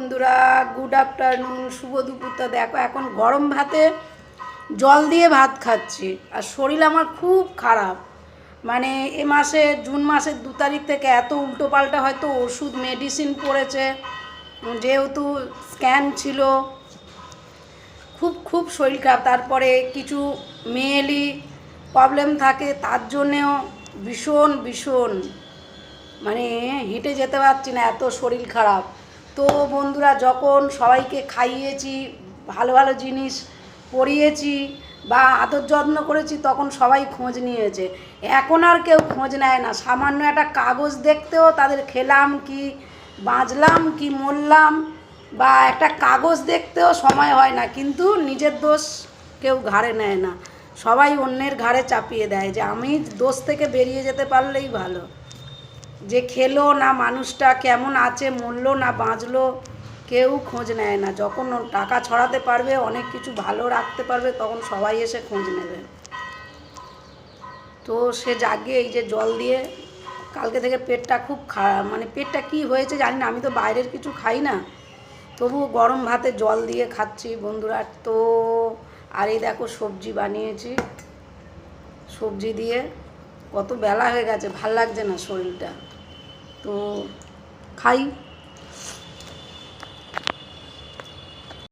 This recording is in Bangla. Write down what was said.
বন্ধুরা, গুড আফটারনুন, শুভ দুপুরটা। দেখো এখন গরম ভাতে জল দিয়ে ভাত খাচ্ছি, আর শরীর আমার খুব খারাপ। মানে এ মাসে জুন মাসের 2 তারিখ থেকে এত উল্টোপাল্টা, হয়তো ওষুধ মেডিসিন পড়েছে, যেহেতু স্ক্যান ছিল, খুব খুব শরীর খারাপ। তারপরে কিছু মেয়েলি প্রবলেম থাকে, তার জন্যেও ভীষণ ভীষণ মানে হেঁটে যেতে পারছি না, এত শরীর খারাপ। তো বন্ধুরা, যখন সবাইকে খাইয়েছি, ভালো ভালো জিনিস পরিয়েছি বা আদর যত্ন করেছি, তখন সবাই খোঁজ নিয়েছে। এখন আর কেউ খোঁজ নেয় না। সামান্য একটা কাগজ দেখতেও তাদের খেলাম কি, বাঁচলাম কি, মরলাম, বা একটা কাগজ দেখতেও সময় হয় না। কিন্তু নিজের দোষ কেউ ঘাড়ে নেয় না, সবাই অন্যের ঘাড়ে চাপিয়ে দেয় যে আমি দোষ থেকে বেরিয়ে যেতে পারলেই ভালো। যে খেলো না, মানুষটা কেমন আছে, মরলো না বাঁচলো, কেউ খোঁজ নেয় না। যখন টাকা ছড়াতে পারবে, অনেক কিছু ভালো রাখতে পারবে, তখন সবাই এসে খোঁজ নেবে। তো সে জাগে এই যে জল দিয়ে, কালকে থেকে পেটটা খুব খারাপ, মানে পেটটা কি হয়েছে জানি না। আমি তো বাইরের কিছু খাই না, তবু গরম ভাতে জল দিয়ে খাচ্ছি বন্ধুরা। তো আর এই দেখো সবজি বানিয়েছি, সবজি দিয়ে কত বেলা হয়ে গেছে, ভাল লাগছে না শরীরটা। তো খাই।